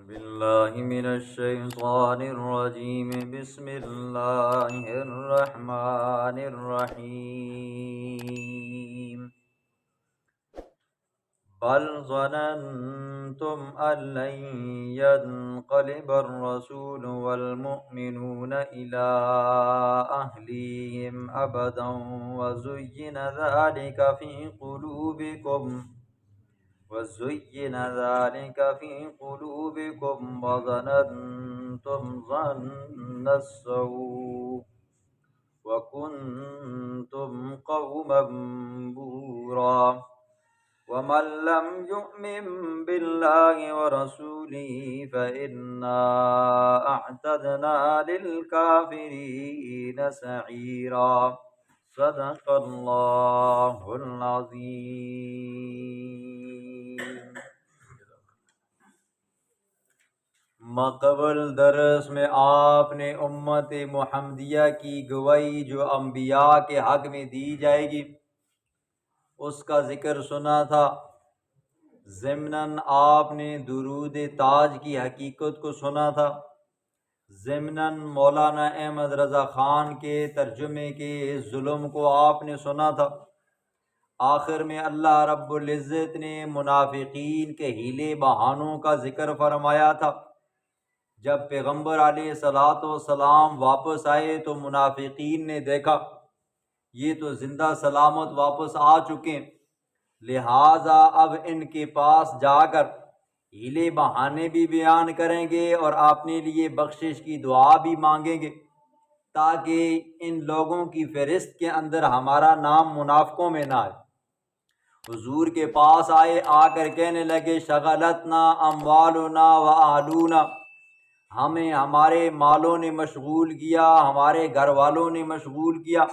بالله من الشيطان الرجيم. بسم الله الرحمن الرحيم. بل ظننتم أن لن ينقلب الرسول والمؤمنون إلى أهليهم أبدا وزين ذلك في قلوبكم وظننتم ظن السوء وكنتم قوما بورا. ومن لم يؤمن بالله ورسوله فإنا أعتدنا للكافرين سعيرا. صدق اللہ العظیم. مقبل درس میں آپ نے امت محمدیہ کی گواہی جو انبیاء کے حق میں دی جائے گی اس کا ذکر سنا تھا. ضمناً آپ نے درود تاج کی حقیقت کو سنا تھا. ضمناً مولانا احمد رضا خان کے ترجمے کے ظلم کو آپ نے سنا تھا. آخر میں اللہ رب العزت نے منافقین کے ہیلے بہانوں کا ذکر فرمایا تھا. جب پیغمبر علیہ الصلاۃ والسلام واپس آئے تو منافقین نے دیکھا یہ تو زندہ سلامت واپس آ چکے، لہٰذا اب ان کے پاس جا کر ہیلے بہانے بھی بیان کریں گے اور اپنے لیے بخشش کی دعا بھی مانگیں گے تاکہ ان لوگوں کی فہرست کے اندر ہمارا نام منافقوں میں نہ آئے. حضور کے پاس آئے، آ کر کہنے لگے شغلتنا اموالنا و اہلونا، ہمیں ہمارے مالوں نے مشغول کیا، ہمارے گھر والوں نے مشغول کیا.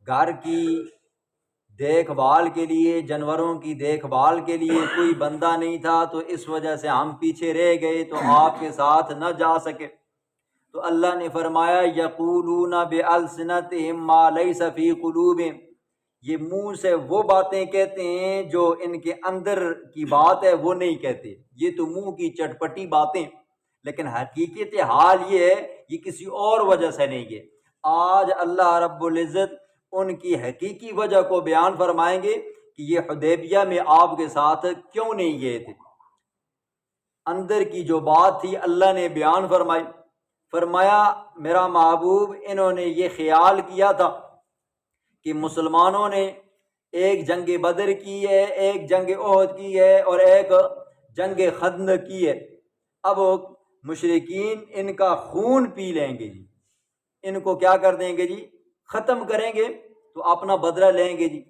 گھر کی دیکھ بھال کے لیے، جانوروں کی دیکھ بھال کے لیے کوئی بندہ نہیں تھا، تو اس وجہ سے ہم پیچھے رہ گئے تو آپ کے ساتھ نہ جا سکے. تو اللہ نے فرمایا یقولون بألسنتہم ما لیس فی قلوبہم، یہ منہ سے وہ باتیں کہتے ہیں جو ان کے اندر کی بات ہے وہ نہیں کہتے. یہ تو منہ کی چٹپٹی باتیں، لیکن حقیقت حال یہ ہے یہ کسی اور وجہ سے نہیں ہے. آج اللہ رب العزت ان کی حقیقی وجہ کو بیان فرمائیں گے کہ یہ حدیبیہ میں آپ کے ساتھ کیوں نہیں گئے تھے. اندر کی جو بات تھی اللہ نے بیان فرمائی. فرمایا میرا محبوب انہوں نے یہ خیال کیا تھا کہ مسلمانوں نے ایک جنگ بدر کی ہے، ایک جنگ احد کی ہے اور ایک جنگ خندق کی ہے. اب مشرکین ان کا خون پی لیں گے جی، ان کو کیا کر دیں گے جی، ختم کریں گے تو اپنا بدلہ لیں گے جی.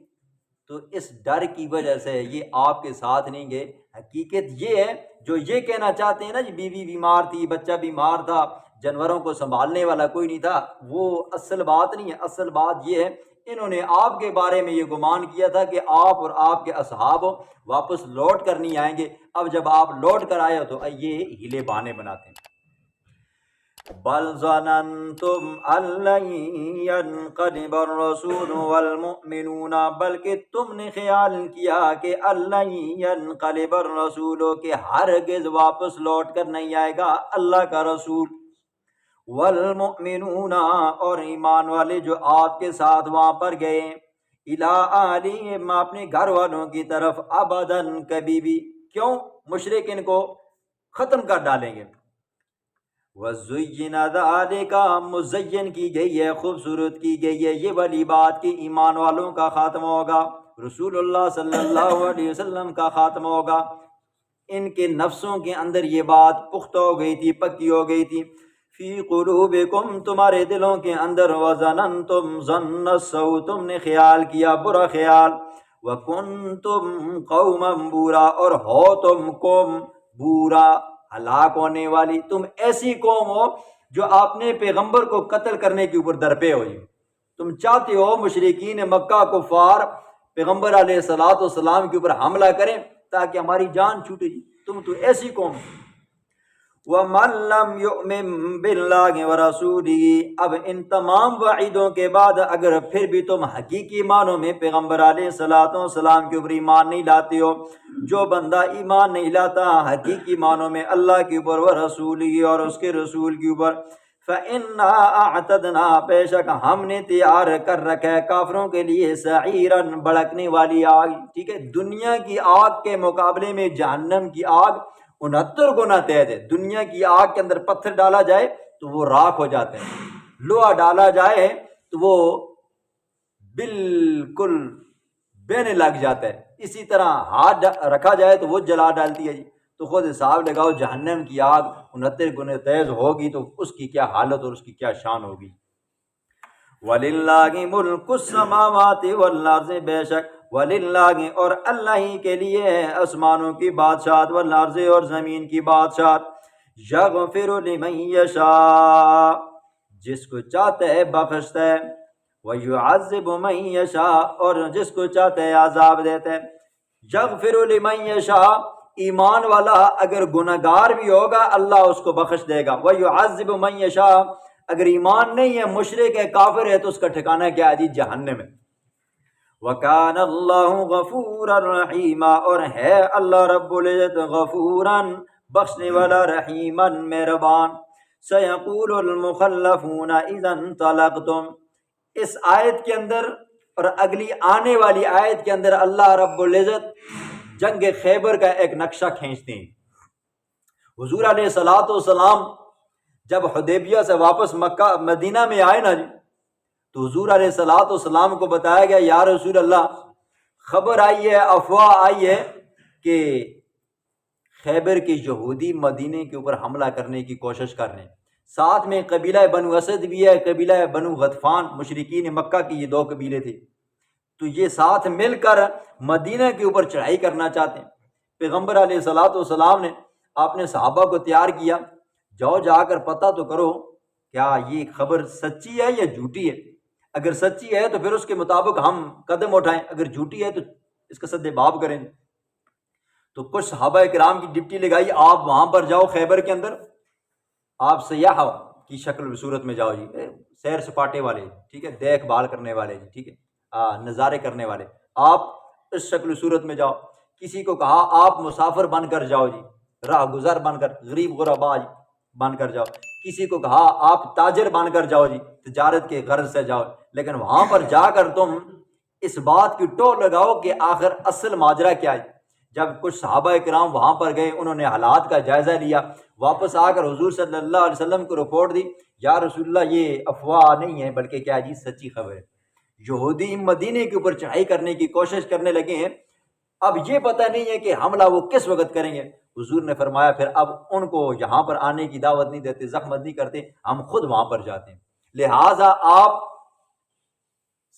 تو اس ڈر کی وجہ سے یہ آپ کے ساتھ نہیں گئے. حقیقت یہ ہے جو یہ کہنا چاہتے ہیں نا جی بیوی بیمار تھی، بچہ بیمار تھا، جانوروں کو سنبھالنے والا کوئی نہیں تھا، وہ اصل بات نہیں ہے. اصل بات یہ ہے انہوں نے آپ کے بارے میں یہ گمان کیا تھا کہ آپ اور آپ کے اصحاب واپس لوٹ کر نہیں آئیں گے. اب جب آپ لوٹ کر آئے ہو تو یہ ہیلے بہانے بناتے ہیں. بل ظننتم ان لن ينقلب الرسول والمؤمنون، بلکہ تم نے خیال کیا کہ ان لن ينقلب الرسول، کہ ہرگز واپس لوٹ کر نہیں آئے گا اللہ کا رسول، والمؤمنون اور ایمان والے جو آپ کے ساتھ وہاں پر گئے، الی اہلہم اپنے گھر والوں کی طرف، ابداً کبھی بھی. کیوں؟ مشرک ان کو ختم کر ڈالیں گے. وَزُيِّنَ ذَلِكَ، مزین کی گئی ہے، خوبصورت کی گئی ہے یہ والی بات کہ ایمان والوں کا خاتمہ ہوگا، رسول اللہ صلی اللہ علیہ وسلم کا خاتمہ ہوگا. ان کے نفسوں کے اندر یہ بات پختہ ہو گئی تھی، پکی ہو گئی تھی. فی قلوبکم، تمہارے دلوں کے اندر، وظننتم ظن السوء، تم نے خیال کیا برا خیال، وکنتم قوما بورا، اور ہو تم قوم بورا، ہلاک ہونے والی. تم ایسی قوم ہو جو اپنے پیغمبر کو قتل کرنے کے اوپر درپے ہو. تم چاہتے ہو مشرکین مکہ کفار پیغمبر علیہ الصلوۃ والسلام کے اوپر حملہ کریں تاکہ ہماری جان چھوٹے. تم تو ایسی قوم. وَمَن لَّمْ يُؤْمِن بِاللَّهِ وَرَسُولِهِ، اب ان تمام وعیدوں کے بعد اگر پھر بھی تم حقیقی معنوں میں پیغمبر علیہ الصلوۃ والسلام کے اوپر ایمان نہیں لاتے ہو، جو بندہ ایمان نہیں لاتا حقیقی معنوں میں اللہ کے اوپر ورسولہ اور اس کے رسول کے اوپر، فَإِنَّا أَعْتَدْنَا، بے شک ہم نے تیار کر رکھا ہے کافروں کے لیے سعیراً، بھڑکنے والی آگ۔ ٹھیک ہے، دنیا کی آگ کے مقابلے میں جہنم کی آگ 69 گنا تیز ہے۔ دنیا کی آگ کے اندر پتھر ڈالا جائے تو وہ راکھ ہو جاتے ہیں، لوہا ڈالا جائے تو وہ بالکل بینے لگ جاتا ہے، اسی طرح ہاتھ رکھا جائے تو وہ جلا ڈالتی ہے جی۔ تو خود حساب لگاؤ، جہنم کی آگ 69 گنے تیز ہوگی تو اس کی کیا حالت اور اس کی کیا شان ہوگی۔ وَلِلَّهِ مُلْكُ السَّمَاوَاتِ وَالْأَرْضِ، بے شک وَلِلَّهِ اور اللہ ہی کے لیے ہے آسمانوں کی بادشاہت، وَالْأَرْضِ اور زمین کی بادشاہت، يَغْفِرُ لِمَن يَشَاءُ، جس کو چاہتا ہے بخشتا ہے، وَيُعَذِّبُ مَن يَشَاءُ اور جس کو چاہتا ہے عذاب دیتا ہے۔ يَغْفِرُ لِمَن يَشَاءُ، ایمان والا اگر گناہگار بھی ہوگا اللہ اس کو بخش دے گا، وَيُعَذِّبُ مَن يَشَاءُ اگر ایمان نہیں ہے، مشرک ہے، کافر ہے، تو اس کا ٹھکانہ کیا ہے جی؟ جہنم ہے۔ وَكَانَ اللَّهُ غَفُورًا رَحِيمًا اور ہے اللہ رب العزت غفوراً، بخشنے والا، رحیماً، مہربان۔ سَيَقُولُ الْمُخَلَّفُونَ إِذَا انطَلَقْتُمْ، اس آیت کے اندر اور اگلی آنے والی آیت کے اندر اللہ رب العزت جنگ خیبر کا ایک نقشہ کھینچتے ہیں۔ حضور علیہ الصلوۃ والسلام جب حدیبیہ سے واپس مکہ مدینہ میں آئے نا جی، تو حضور علیہ الصلوۃ والسلام کو بتایا گیا یا رسول اللہ خبر آئی ہے، افواہ آئی ہے کہ خیبر کے یہودی مدینے کے اوپر حملہ کرنے کی کوشش کر رہے ہیں، ساتھ میں قبیلہ بنو اسد بھی ہے، قبیلہ بنو غطفان، مشرکین مکہ کی یہ دو قبیلے تھے، تو یہ ساتھ مل کر مدینہ کے اوپر چڑھائی کرنا چاہتے ہیں۔ پیغمبر علیہ الصلوۃ والسلام نے اپنے صحابہ کو تیار کیا، جاؤ جا کر پتہ تو کرو کیا یہ خبر سچی ہے یا جھوٹی ہے، اگر سچی ہے تو پھر اس کے مطابق ہم قدم اٹھائیں، اگر جھوٹی ہے تو اس کا سد باب کریں۔ تو کچھ صحابہ کرام کی ڈپٹی لگائی، آپ وہاں پر جاؤ خیبر کے اندر، آپ سیاح کی شکل و صورت میں جاؤ جی، سیر سپاٹے والے، ٹھیک ہے، دیکھ بھال کرنے والے جی، ٹھیک ہے، نظارے کرنے والے، آپ اس شکل و صورت میں جاؤ۔ کسی کو کہا آپ مسافر بن کر جاؤ جی، راہ گزر بن کر، غریب غربا بن کر جاؤ۔ کسی کو کہا آپ تاجر بن کر جاؤ جی، تجارت کے غرض سے جاؤ، لیکن وہاں پر جا کر تم اس بات کی ٹو لگاؤ کہ آخر اصل ماجرا کیا ہے۔ جب کچھ صحابہ کرام وہاں پر گئے، انہوں نے حالات کا جائزہ لیا، واپس آ کر حضور صلی اللہ علیہ وسلم کو رپورٹ دی، یا رسول اللہ یہ افواہ نہیں ہے بلکہ کیا جی سچی خبر ہے، یہودی مدینے کے اوپر چڑھائی کرنے کی کوشش کرنے لگے ہیں، اب یہ پتہ نہیں ہے کہ حملہ وہ کس وقت کریں گے۔ حضور نے فرمایا پھر اب ان کو یہاں پر آنے کی دعوت نہیں دیتے، زحمت نہیں کرتے، ہم خود وہاں پر جاتے ہیں، لہٰذا آپ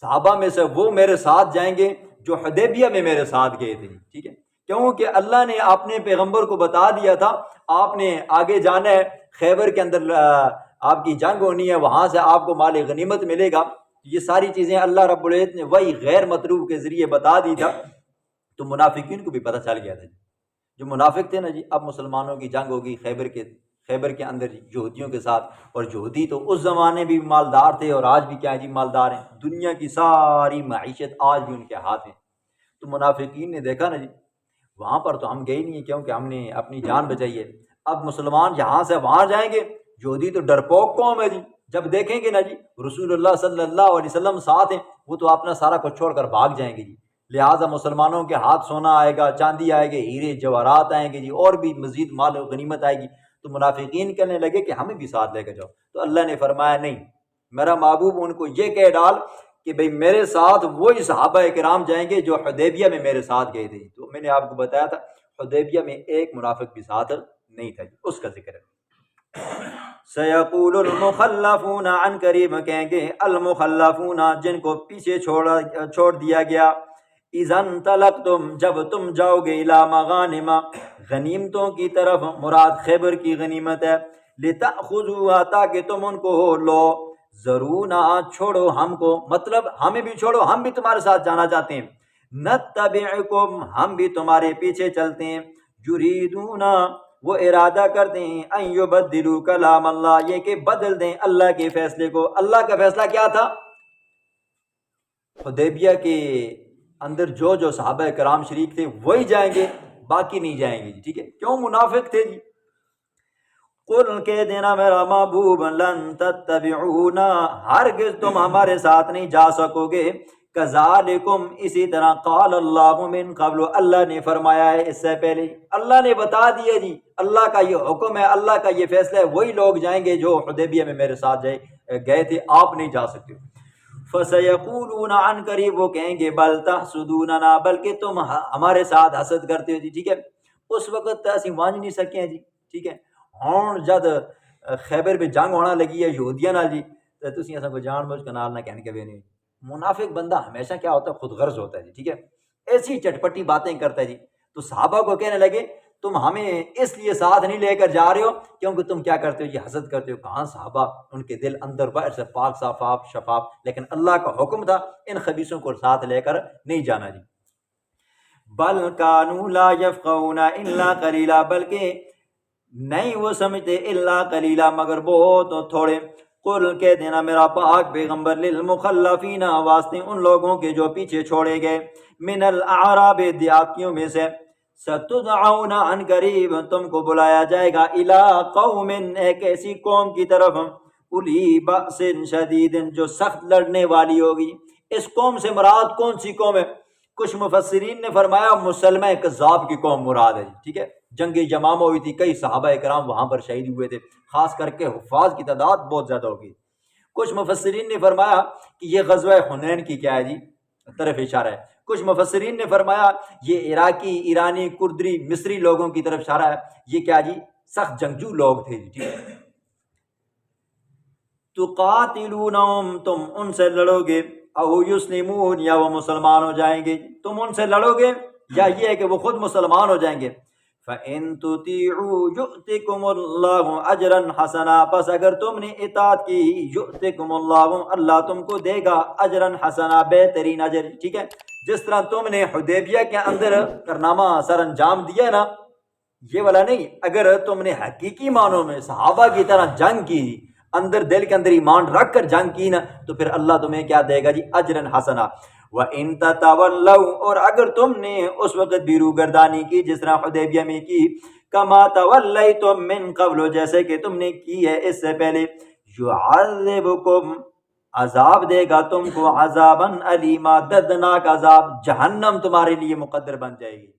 صحابہ میں سے وہ میرے ساتھ جائیں گے جو حدیبیہ میں میرے ساتھ گئے تھے، ٹھیک ہے، کیونکہ اللہ نے اپنے پیغمبر کو بتا دیا تھا آپ نے آگے جانا ہے، خیبر کے اندر آپ کی جنگ ہونی ہے، وہاں سے آپ کو مال غنیمت ملے گا، یہ ساری چیزیں اللہ رب العزت نے وہی غیر مطلوب کے ذریعے بتا دی تھا، تو منافقین کو بھی پتہ چل گیا تھا جی، جو منافق تھے نا جی، اب مسلمانوں کی جنگ ہوگی خیبر کے اندر یہودیوں کے ساتھ، اور یہودی تو اس زمانے بھی مالدار تھے اور آج بھی کیا جی مالدار ہیں، دنیا کی ساری معیشت آج بھی ان کے ہاتھ ہے۔ تو منافقین نے دیکھا نا جی وہاں پر تو ہم گئے نہیں ہیں کیونکہ ہم نے اپنی جان بچائی ہے، اب مسلمان یہاں سے وہاں جائیں گے، یہودی تو ڈرپوک قوم ہے جی، جب دیکھیں گے نا جی رسول اللہ صلی اللہ علیہ وسلم ساتھ ہیں، وہ تو اپنا سارا کچھ چھوڑ کر بھاگ جائیں گے جی، لہٰذا مسلمانوں کے ہاتھ سونا آئے گا، چاندی آئے گی، ہیرے جواہرات آئیں گے جی، اور بھی مزید مال و غنیمت آئے گی، تو منافقین کہنے لگے کہ ہمیں بھی ساتھ لے کے جاؤ، تو اللہ نے فرمایا نہیں، میرا محبوب ان کو یہ کہہ ڈال کہ بھئی میرے ساتھ وہی صحابہ کرام جائیں گے جو حدیبیہ میں میرے ساتھ گئے تھے۔ تو میں نے آپ کو بتایا تھا حدیبیہ میں ایک منافق بھی ساتھ نہیں تھا، اس کا ذکر ہے۔ سیقول المخلفون، عن قریب کہیں گے المخلفون جن کو پیچھے چھوڑ دیا گیا، اذا انطلقتم جب تم جاؤ گے، الی مغانم غنیمتوں کی طرف، مراد خیبر کی غنیمت ہے، لتأخذوها تاکہ تم ان کو لو، ضرونا چھوڑو ہم کو، مطلب ہمیں بھی چھوڑو، ہم بھی تمہارے ساتھ جانا چاہتے ہیں، نتبعکم ہم بھی تمہارے پیچھے چلتے ہیں، یریدون وہ ارادہ کرتے ہیں ان یبدلوا کلام اللہ، یہ کہ بدل دیں اللہ کے فیصلے کو۔ اللہ کا فیصلہ کیا تھا؟ حدیبیہ کے اندر جو صحابہ کرام شریک تھے وہی جائیں گے، باقی نہیں جائیں گے جی، ٹھیک ہے؟ کیوں؟ منافق تھے جی۔ قل کہہ دینا میرا محبوب لن تتبعونا، ہرگز تم ہمارے ساتھ نہیں جا سکو گے، کذالکم، اسی طرح قال اللہ من قبل، اللہ نے فرمایا ہے اس سے پہلے، اللہ نے بتا دیا جی، اللہ کا یہ حکم ہے، اللہ کا یہ فیصلہ ہے، وہی لوگ جائیں گے جو حدیبیہ میں میرے ساتھ گئے تھے، آپ نہیں جا سکتے۔ فَسَيَقُولُونَ، عن قریب وہ کہیں گے، بل تحسدوننا، بلکہ تم ہمارے ساتھ حسد کرتے ہو جی، ٹھیک ہے؟ اس وقت اسی مانج نہیں سکے ہیں جی، ٹھیک ہے؟ ہوں جد خیبر میں جنگ ہونا لگی ہے یہودیاں نال جی، تو تسی اساں کو جان بوجھ کے نال نہ کہنے کے بھی نہیں۔ منافق بندہ ہمیشہ کیا ہوتا ہے؟ خود غرض ہوتا ہے جی، ٹھیک ہے؟ ایسی چٹپٹی باتیں کرتا ہے جی۔ تو صحابہ کو کہنے لگے تم ہمیں اس لیے ساتھ نہیں لے کر جا رہے ہو کیونکہ تم کیا کرتے ہو جی؟ حسد کرتے ہو۔ کہاں صحابہ، ان کے دل اندر باہر سے پاک صاف شفاف، لیکن اللہ کا حکم تھا ان خبیثوں کو ساتھ لے کر نہیں جانا جی۔ بل کانوا لا یفقهون الا قلیلا، بلکہ نہیں وہ سمجھتے الا قلیلا، مگر بہت تھوڑے۔ قل کہہ دینا میرا پاک پیغمبر للمخلفین، واسطے ان لوگوں کے جو پیچھے چھوڑے گئے، من الاعراب، دیہاتیوں میں سے، ستدعون، عن قریب تم کو بلایا جائے گا، الی قوم، ایک ایسی قوم کی طرف، اولی بأس شدید، جو سخت لڑنے والی ہوگی۔ اس قوم سے مراد کون سی قوم ہے؟ کچھ مفسرین نے فرمایا مسلمہ کذاب کی قوم مراد ہے، ٹھیک ہے؟ جنگ یمامہ ہوئی تھی، کئی صحابہ کرام وہاں پر شہید ہوئے تھے، خاص کر کے حفاظ کی تعداد بہت زیادہ ہوگی۔ کچھ مفسرین نے فرمایا کہ یہ غزوہ حنین کی کیا ہے جی طرف اشارہ ہے۔ کچھ مفسرین نے فرمایا یہ عراقی، ایرانی، کردری، مصری لوگوں کی طرف اشارہ ہے، یہ کیا جی؟ سخت جنگجو لوگ تھے جی، ٹھیک ہے؟ تقاتلونہم، تم ان سے لڑو گے، او یسلمون، یا وہ مسلمان ہو جائیں گے، تم ان سے لڑو گے یا یہ ہے کہ وہ خود مسلمان ہو جائیں گے۔ فَإِن تُطِيعُوا يُؤْتِكُمُ اللَّهُ أَجْرًا حَسَنًا، پس اگر تم نے اطاعت کی، يُؤْتِكُمُ اللَّهُ، اللہ تم کو دے گا، اجرًا حسنا، بہترین اجر، ٹھیک ہے؟ جس طرح تم نے حدیبیہ کے اندر کارنامہ سر انجام دیا نا، یہ والا نہیں، اگر تم نے حقیقی معنوں میں صحابہ کی طرح جنگ کی، اندر دل کے اندر ایمان رکھ کر جنگ کی نا، تو پھر اللہ تمہیں کیا دے گا جی؟ اجرن حسنا۔ وَإِن تَتَوَلَّوْا، اور اگر تم نے اس وقت بھی روگردانی کی جس طرح حدیبیہ میں کی، كَمَا تَوَلَّيْتُم مِّن قَبْلُ، جیسے کہ تم نے کی ہے اس سے پہلے، يُعَذِّبُكُمْ، عذاب دے گا تم کو، عذاباً علیما، دردناک عذاب، جہنم تمہارے لیے مقدر بن جائے گی۔